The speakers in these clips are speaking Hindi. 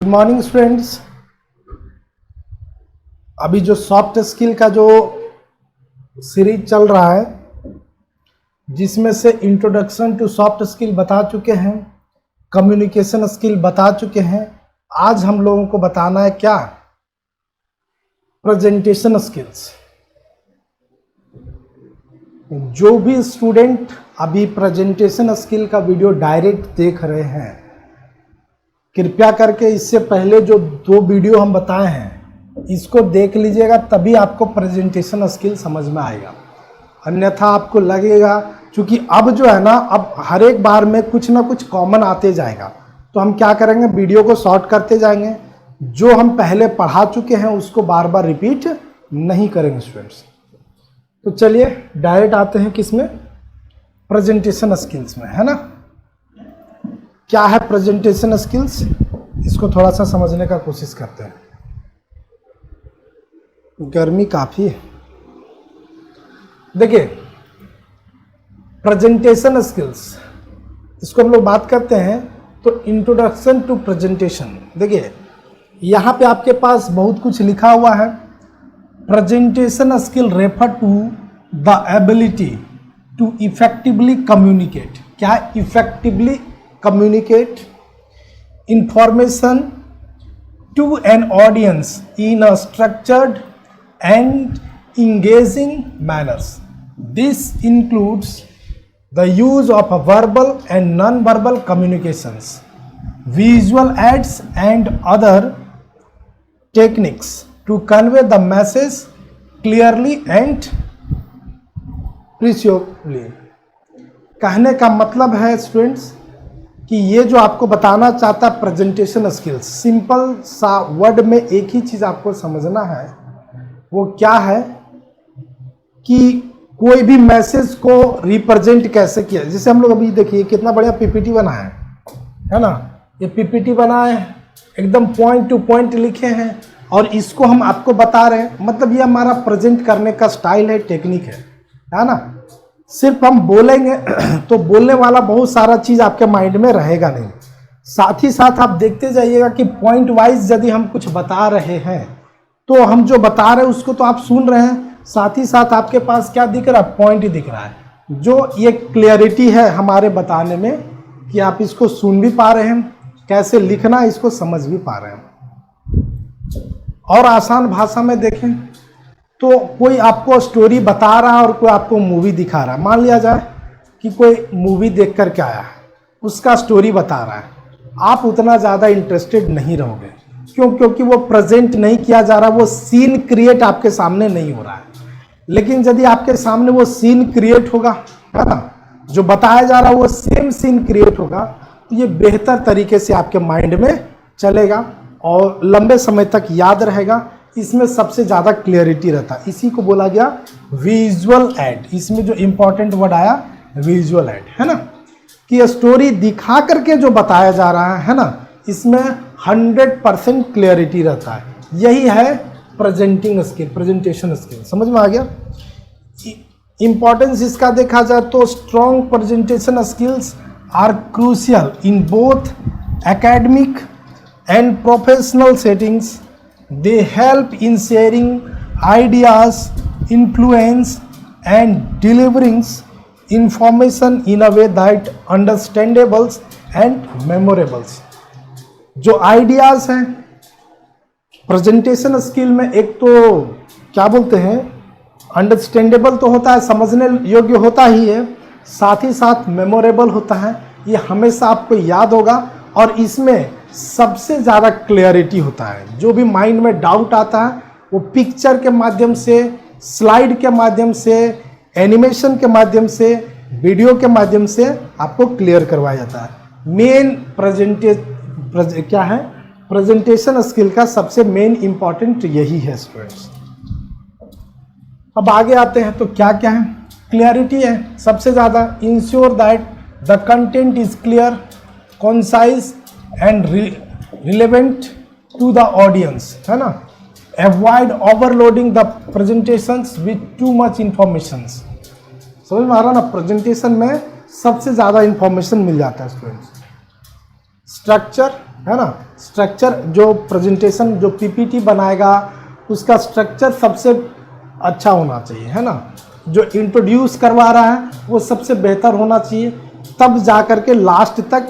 Good morning students. अभी जो सॉफ्ट स्किल का जो सीरीज चल रहा है जिसमें से इंट्रोडक्शन टू सॉफ्ट स्किल बता चुके हैं, कम्युनिकेशन स्किल बता चुके हैं। आज हम लोगों को बताना है क्या, प्रेजेंटेशन स्किल्स। जो भी स्टूडेंट अभी प्रेजेंटेशन स्किल का वीडियो डायरेक्ट देख रहे हैं, कृपया करके इससे पहले जो 2 वीडियो हम बताए हैं इसको देख लीजिएगा, तभी आपको प्रेजेंटेशन स्किल समझ में आएगा। अन्यथा आपको लगेगा, क्योंकि अब जो है ना, अब हर एक बार में कुछ ना कुछ कॉमन आते जाएगा, तो हम क्या करेंगे, वीडियो को शॉर्ट करते जाएंगे। जो हम पहले पढ़ा चुके हैं उसको बार बार रिपीट नहीं करेंगे स्टूडेंट्स। तो चलिए डायरेक्ट आते हैं किसमें, प्रेजेंटेशन स्किल्स में, है ना। क्या है प्रेजेंटेशन स्किल्स, इसको थोड़ा सा समझने का कोशिश करते हैं। गर्मी काफ़ी है। देखिए, प्रेजेंटेशन स्किल्स, इसको हम लोग बात करते हैं तो इंट्रोडक्शन टू प्रेजेंटेशन। देखिए यहाँ पे आपके पास बहुत कुछ लिखा हुआ है। Presentation skill refer to the ability to effectively communicate. क्या effectively communicate information to an audience in a structured and engaging manners. This includes the use of verbal and non-verbal communications, visual aids and other techniques to convey the message clearly and precisely. कहने का मतलब है स्टूडेंट्स कि ये जो आपको बताना चाहता है प्रेजेंटेशन स्किल्स, सिंपल सा वर्ड में एक ही चीज़ आपको समझना है। वो क्या है कि कोई भी मैसेज को रिप्रेजेंट कैसे किया। जैसे हम लोग अभी देखिए कितना बढ़िया पीपीटी बना है ना। ये पीपीटी बना है, एकदम पॉइंट टू पॉइंट लिखे हैं और इसको हम आपको बता रहे हैं। मतलब ये हमारा प्रेजेंट करने का स्टाइल है, टेक्निक है ना। सिर्फ हम बोलेंगे तो बोलने वाला बहुत सारा चीज़ आपके माइंड में रहेगा नहीं। साथ ही साथ आप देखते जाइएगा कि पॉइंट वाइज यदि हम कुछ बता रहे हैं तो हम जो बता रहे हैं उसको तो आप सुन रहे हैं, साथ ही साथ आपके पास क्या दिख रहा है, पॉइंट दिख रहा है। जो ये क्लियरिटी है हमारे बताने में कि आप इसको सुन भी पा रहे हैं, कैसे लिखना इसको समझ भी पा रहे हैं। और आसान भाषा में देखें तो कोई आपको स्टोरी बता रहा है और कोई आपको मूवी दिखा रहा है। मान लिया जाए कि कोई मूवी देख कर के आया है, उसका स्टोरी बता रहा है, आप उतना ज़्यादा इंटरेस्टेड नहीं रहोगे। क्यों? क्योंकि वो प्रेजेंट नहीं किया जा रहा, वो सीन क्रिएट आपके सामने नहीं हो रहा है। लेकिन यदि आपके सामने वो सीन क्रिएट होगा, है ना, जो बताया जा रहा है वो सेम सीन क्रिएट होगा, तो ये बेहतर तरीके से आपके माइंड में चलेगा और लंबे समय तक याद रहेगा। इसमें सबसे ज़्यादा क्लियरिटी रहता है। इसी को बोला गया विजुअल एड। इसमें जो इंपॉर्टेंट वर्ड आया विजुअल एड, है ना, कि स्टोरी दिखा करके जो बताया जा रहा है ना, इसमें 100% क्लियरिटी रहता है। यही है प्रेजेंटिंग स्किल, प्रेजेंटेशन स्किल। समझ में आ गया। इंपॉर्टेंस इसका देखा जाए तो strong presentation skills are crucial in both academic and professional settings. They help in sharing ideas, influence and delivering information in a way that understandable and memorable. जो आइडियाज हैं प्रेजेंटेशन स्किल में, एक तो क्या बोलते हैं, अंडरस्टैंडेबल तो होता है, समझने योग्य होता ही है, साथ ही साथ मेमोरेबल होता है। ये हमेशा आपको याद होगा और इसमें सबसे ज़्यादा क्लियरिटी होता है। जो भी माइंड में डाउट आता है वो पिक्चर के माध्यम से, स्लाइड के माध्यम से, एनिमेशन के माध्यम से, वीडियो के माध्यम से आपको क्लियर करवाया जाता है। मेन क्या है, प्रेजेंटेशन स्किल का सबसे मेन इंपॉर्टेंट यही है स्टूडेंट्स। अब आगे आते हैं तो क्या क्या है, क्लियरिटी है सबसे ज़्यादा। Ensure that the content is clear, concise and relevant to the audience, है ना। Avoid overloading the presentations with too much information. समझ में आ रहा ना, प्रेजेंटेशन में सबसे ज़्यादा इंफॉर्मेशन मिल जाता है स्टूडेंट्स। स्ट्रक्चर, है ना। स्ट्रक्चर जो प्रेजेंटेशन जो पीपीटी बनाएगा उसका स्ट्रक्चर सबसे अच्छा होना चाहिए, है ना। जो इंट्रोड्यूस करवा रहा है वो सबसे बेहतर होना चाहिए, तब जा कर के लास्ट तक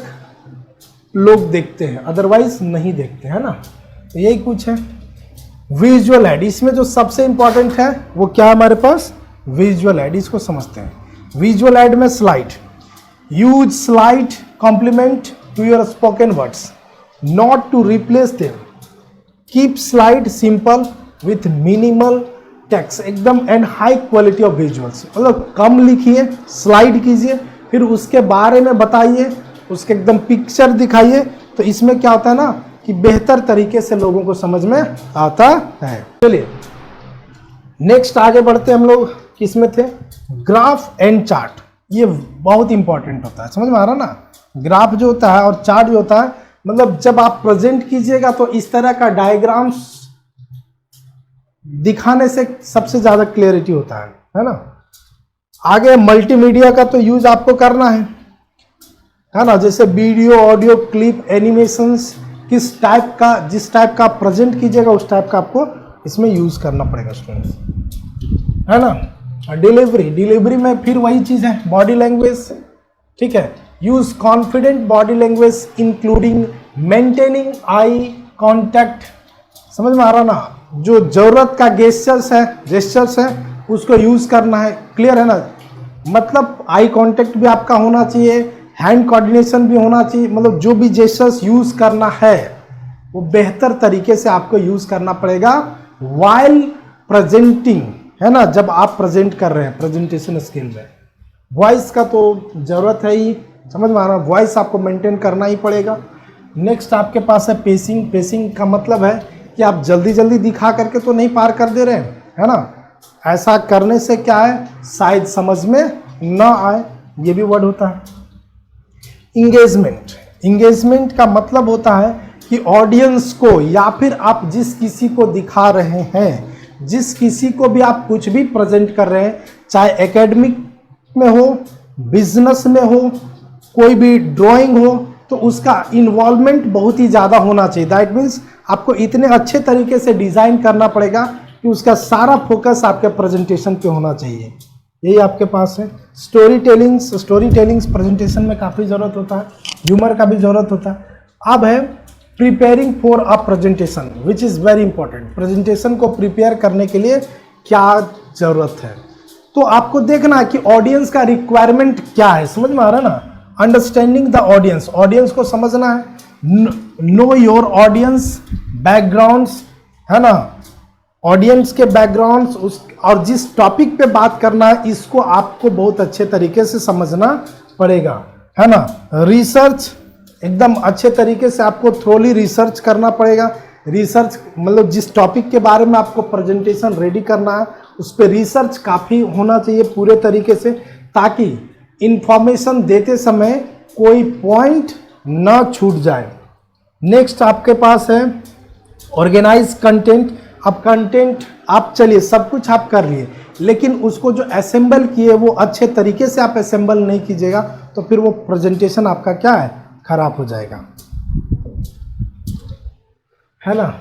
लोग देखते हैं, अदरवाइज नहीं देखते, है ना। तो यही कुछ है। विजुअल एड, इसमें जो सबसे इंपॉर्टेंट है वो क्या है हमारे पास, विजुअल एड। इसको समझते हैं। विजुअल एड में slide, use slide complement to your spoken words, not to replace them, keep slide simple with minimal text, एकदम and high quality of visuals. मतलब कम लिखिए, स्लाइड कीजिए, फिर उसके बारे में बताइए, उसके एकदम पिक्चर दिखाइए। तो इसमें क्या होता है ना कि बेहतर तरीके से लोगों को समझ में आता है। चलिए नेक्स्ट आगे बढ़ते हैं हम लोग। किसमें थे, ग्राफ एंड चार्ट। ये बहुत इंपॉर्टेंट होता है, समझ में आ रहा ना। ग्राफ जो होता है और चार्ट जो होता है, मतलब जब आप प्रेजेंट कीजिएगा तो इस तरह का डायग्राम्स दिखाने से सबसे ज्यादा क्लियरिटी होता है ना। आगे मल्टीमीडिया का तो यूज आपको करना है ना। जैसे वीडियो, ऑडियो, क्लिप, एनिमेशंस, किस टाइप का, जिस टाइप का प्रेजेंट कीजिएगा उस टाइप का आपको इसमें यूज करना पड़ेगा स्टूडेंट्स, है ना। डिलीवरी में फिर वही चीज है, बॉडी लैंग्वेज, ठीक है। Use confident body language including maintaining eye contact, समझ में आ रहा ना। जो जरूरत का जेस्चर्स है उसको यूज करना है, क्लियर है ना। मतलब आई कांटेक्ट भी आपका होना चाहिए, हैंड कोऑर्डिनेशन भी होना चाहिए। मतलब जो भी जेस्चर्स यूज करना है वो बेहतर तरीके से आपको यूज करना पड़ेगा व्हाइल प्रेजेंटिंग, है ना। जब आप प्रेजेंट कर रहे हैं प्रेजेंटेशन स्किल में, वॉइस का तो जरूरत है ही, समझ में आ रहा है। वॉइस आपको मेंटेन करना ही पड़ेगा। नेक्स्ट आपके पास है पेसिंग। पेसिंग का मतलब है कि आप जल्दी जल्दी दिखा करके तो नहीं पार कर दे रहे हैं, है ना। ऐसा करने से क्या है, शायद समझ में ना आए, ये भी वर्ड होता है। इंगेजमेंट का मतलब होता है कि ऑडियंस को या फिर आप जिस किसी को दिखा रहे हैं, जिस किसी को भी आप कुछ भी प्रेजेंट कर रहे हैं, चाहे एकेडमिक में हो, बिजनेस में हो, कोई भी ड्राइंग हो, तो उसका इन्वॉल्वमेंट बहुत ही ज़्यादा होना चाहिए। दैट मीन्स आपको इतने अच्छे तरीके से डिज़ाइन करना पड़ेगा कि उसका सारा फोकस आपके प्रेजेंटेशन पे होना चाहिए। यही आपके पास है। स्टोरी टेलिंग्स प्रेजेंटेशन में काफ़ी ज़रूरत होता है, ह्यूमर का भी ज़रूरत होता है। अब है preparing for a presentation which is very important. Presentation को प्रिपेयर करने के लिए क्या ज़रूरत है, तो आपको देखना है कि ऑडियंस का रिक्वायरमेंट क्या है, समझ में आ रहा है ना। अंडरस्टैंडिंग द ऑडियंस को समझना है। नो योर ऑडियंस बैकग्राउंड्स, है ना। ऑडियंस के बैकग्राउंड्स और जिस टॉपिक पे बात करना है इसको आपको बहुत अच्छे तरीके से समझना पड़ेगा, है ना। रिसर्च, एकदम अच्छे तरीके से आपको थ्रोली रिसर्च करना पड़ेगा। रिसर्च मतलब जिस टॉपिक के बारे में आपको प्रेजेंटेशन रेडी करना है उस पर रिसर्च काफ़ी होना चाहिए पूरे तरीके से, ताकि इंफॉर्मेशन देते समय कोई पॉइंट ना छूट जाए। नेक्स्ट आपके पास है ऑर्गेनाइज कंटेंट। अब कंटेंट आप चलिए सब कुछ आप कर लिए, लेकिन उसको जो असेंबल किए वो अच्छे तरीके से आप असेंबल नहीं कीजिएगा तो फिर वो प्रेजेंटेशन आपका क्या है, खराब हो जाएगा, है ना।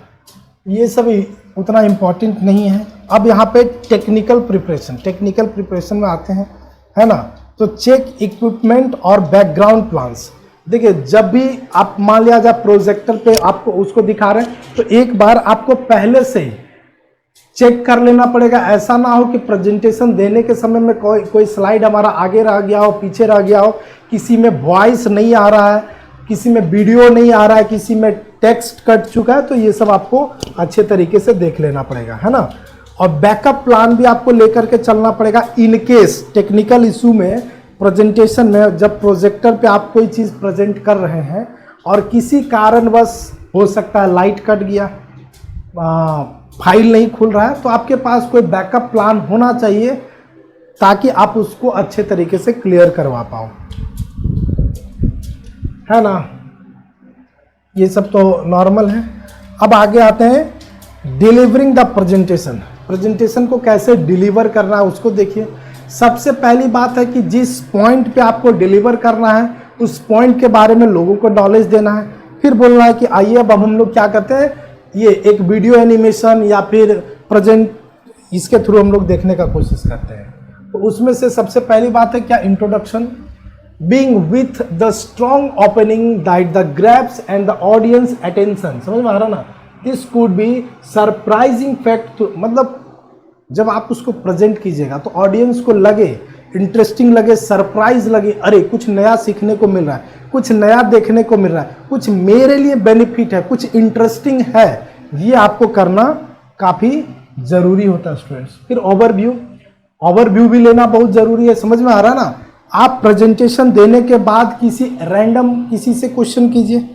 ये सभी उतना इम्पोर्टेंट नहीं है। अब यहाँ पे टेक्निकल प्रिपरेशन में आते हैं, है ना। तो चेक इक्विपमेंट और बैकग्राउंड प्लान्स। देखिए जब भी आप मान लिया जाए प्रोजेक्टर पे आपको उसको दिखा रहे हैं तो एक बार आपको पहले से चेक कर लेना पड़ेगा। ऐसा ना हो कि प्रेजेंटेशन देने के समय में कोई स्लाइड हमारा आगे रह गया हो, पीछे रह गया हो, किसी में वॉइस नहीं आ रहा है, किसी में वीडियो नहीं आ रहा है, किसी में टेक्स्ट कट चुका है। तो ये सब आपको अच्छे तरीके से देख लेना पड़ेगा, है ना। और बैकअप प्लान भी आपको लेकर के चलना पड़ेगा इन केस टेक्निकल इशू में, प्रेजेंटेशन में जब प्रोजेक्टर पे आप कोई चीज़ प्रेजेंट कर रहे हैं और किसी कारणवश हो सकता है लाइट कट गया, फाइल नहीं खुल रहा है, तो आपके पास कोई बैकअप प्लान होना चाहिए ताकि आप उसको अच्छे तरीके से क्लियर करवा पाओ, है ना। ये सब तो नॉर्मल है। अब आगे आते हैं डिलीवरिंग द प्रेजेंटेशन को कैसे डिलीवर करना है उसको देखिए। सबसे पहली बात है कि जिस पॉइंट पे आपको डिलीवर करना है उस पॉइंट के बारे में लोगों को नॉलेज देना है। फिर बोलना है कि आइए अब हम लोग क्या करते हैं, ये एक वीडियो एनिमेशन या फिर प्रेजेंट इसके थ्रू हम लोग देखने का कोशिश करते हैं। तो उसमें से सबसे पहली बात है क्या, introduction, being with the strong opening that the grabs and the audience attention. समझ में आ रहा ना, this could be surprising fact, मतलब जब आप उसको प्रेजेंट कीजिएगा तो ऑडियंस को लगे, इंटरेस्टिंग लगे, सरप्राइज लगे, अरे कुछ नया सीखने को मिल रहा है, कुछ नया देखने को मिल रहा है, कुछ मेरे लिए बेनिफिट है, कुछ इंटरेस्टिंग है, ये आपको करना काफ़ी जरूरी होता है स्टूडेंट्स। फिर ओवरव्यू भी लेना बहुत जरूरी है। समझ में आ रहा है ना, आप प्रेजेंटेशन देने के बाद किसी रैंडम किसी से क्वेश्चन कीजिए,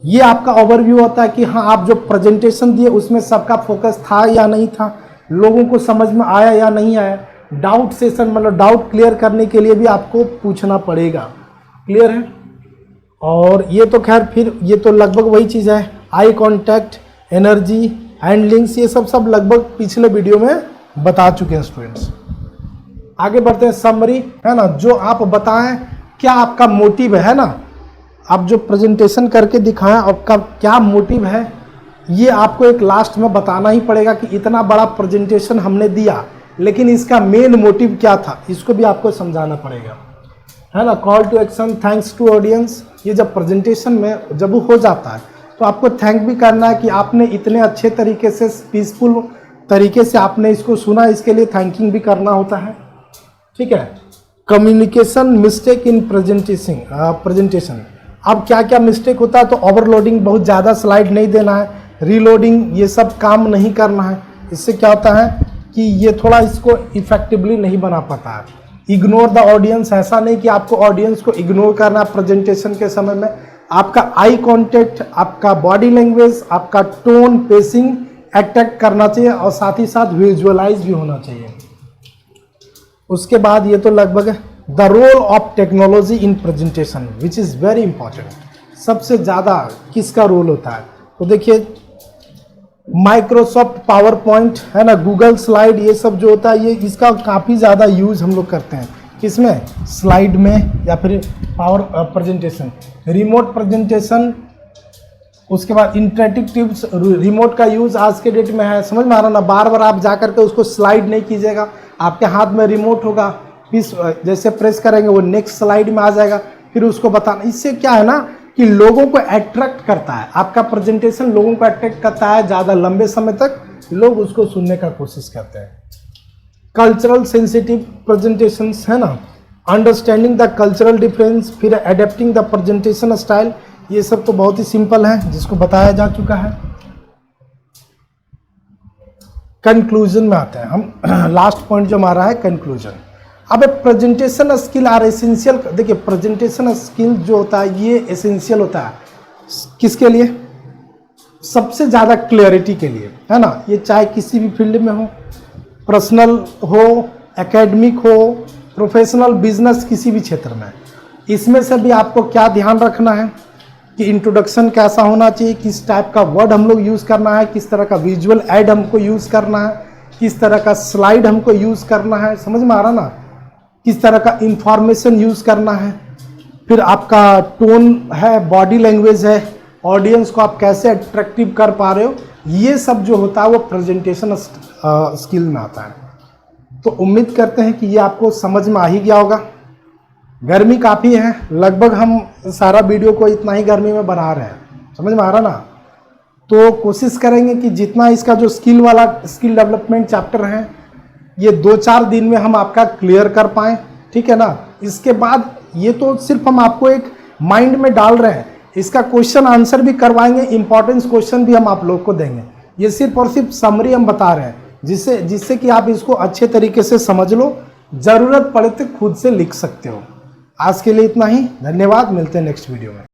ये आपका ओवरव्यू होता है कि हाँ आप जो प्रेजेंटेशन दिए उसमें सबका फोकस था या नहीं था, लोगों को समझ में आया या नहीं आया। डाउट सेशन मतलब डाउट क्लियर करने के लिए भी आपको पूछना पड़ेगा। क्लियर है। और ये तो खैर फिर ये तो लगभग वही चीज़ है, आई कांटेक्ट, एनर्जी, हैंडलिंग्स, ये सब लगभग पिछले वीडियो में बता चुके हैं स्टूडेंट्स। आगे बढ़ते हैं, समरी है ना, जो आप बताएं क्या आपका मोटिव है ना, आप जो प्रेजेंटेशन करके दिखाएं आपका क्या मोटिव है, ये आपको एक लास्ट में बताना ही पड़ेगा कि इतना बड़ा प्रेजेंटेशन हमने दिया लेकिन इसका मेन मोटिव क्या था, इसको भी आपको समझाना पड़ेगा, है ना। Call to action, thanks to audience, ये जब प्रेजेंटेशन में जब वो हो जाता है तो आपको थैंक भी करना है कि आपने इतने अच्छे तरीके से, पीसफुल तरीके से आपने इसको सुना, इसके लिए थैंकिंग भी करना होता है। ठीक है। कम्युनिकेशन मिस्टेक इन प्रेजेंटेशन, अब क्या क्या मिस्टेक होता है, तो ओवरलोडिंग, बहुत ज़्यादा स्लाइड नहीं देना है, रीलोडिंग, ये सब काम नहीं करना है। इससे क्या होता है कि ये थोड़ा इसको इफेक्टिवली नहीं बना पाता है। इग्नोर द ऑडियंस, ऐसा नहीं कि आपको ऑडियंस को इग्नोर करना प्रेजेंटेशन के समय में, आपका आई कांटेक्ट, आपका बॉडी लैंग्वेज, आपका टोन, पेसिंग अट्रैक्ट करना चाहिए और साथ ही साथ विजुअलाइज भी होना चाहिए। उसके बाद ये तो लगभग है, the role of technology in presentation which is very important. सबसे ज़्यादा किसका रोल होता है, तो देखिए माइक्रोसॉफ्ट पावर पॉइंट है ना, गूगल स्लाइड, ये सब जो होता है ये इसका काफ़ी ज़्यादा यूज़ हम लोग करते हैं। किसमें, स्लाइड में या फिर पावर प्रेजेंटेशन, रिमोट प्रेजेंटेशन। उसके बाद इंटरेक्टिव टिप्स, रिमोट का यूज़ आज के डेट में है। समझ में आ रहा ना, बार बार आप जा करके उसको स्लाइड नहीं कीजिएगा, आपके हाथ में रिमोट होगा, जैसे प्रेस करेंगे वो नेक्स्ट स्लाइड में आ जाएगा, फिर उसको बताना। इससे क्या है ना कि लोगों को अट्रैक्ट करता है, आपका प्रेजेंटेशन लोगों को अट्रैक्ट करता है, ज़्यादा लंबे समय तक लोग उसको सुनने का कोशिश करते हैं। कल्चरल सेंसिटिव प्रेजेंटेशंस है ना, अंडरस्टैंडिंग द कल्चरल डिफरेंस, फिर एडेप्टिंग द प्रेजेंटेशन स्टाइल, ये सब तो बहुत ही सिंपल है जिसको बताया जा चुका है। कंक्लूजन में आते हैं हम, लास्ट पॉइंट जो हमारा है कंक्लूजन। अब प्रेजेंटेशन स्किल आर एसेंशियल, देखिए प्रेजेंटेशन स्किल जो होता है ये एसेंशियल होता है किसके लिए, सबसे ज़्यादा क्लियरिटी के लिए, है ना। ये चाहे किसी भी फील्ड में हो, पर्सनल हो, एकेडमिक हो, प्रोफेशनल, बिजनेस, किसी भी क्षेत्र में। इसमें से भी आपको क्या ध्यान रखना है कि इंट्रोडक्शन कैसा होना चाहिए, किस टाइप का वर्ड हम लोग यूज़ करना है, किस तरह का विजुअल ऐड हमको यूज़ करना है, किस तरह का स्लाइड हमको यूज़ करना है, समझ में आ रहा ना, किस तरह का इंफॉर्मेशन यूज़ करना है, फिर आपका टोन है, बॉडी लैंग्वेज है, ऑडियंस को आप कैसे अट्रैक्टिव कर पा रहे हो, ये सब जो होता है वो प्रेजेंटेशन स्किल में आता है। तो उम्मीद करते हैं कि ये आपको समझ में आ ही गया होगा। गर्मी काफ़ी है, लगभग हम सारा वीडियो को इतना ही गर्मी में बना रहे हैं, समझ में आ रहा ना। तो कोशिश करेंगे कि जितना इसका जो स्किल वाला स्किल डेवलपमेंट चैप्टर है ये 2-4 दिन में हम आपका क्लियर कर पाएँ, ठीक है ना। इसके बाद ये तो सिर्फ हम आपको एक माइंड में डाल रहे हैं, इसका क्वेश्चन आंसर भी करवाएंगे, इंपॉर्टेंस क्वेश्चन भी हम आप लोग को देंगे। ये सिर्फ और सिर्फ समरी हम बता रहे हैं जिससे कि आप इसको अच्छे तरीके से समझ लो, ज़रूरत पड़े तो खुद से लिख सकते हो। आज के लिए इतना ही, धन्यवाद, मिलते हैं नेक्स्ट वीडियो में।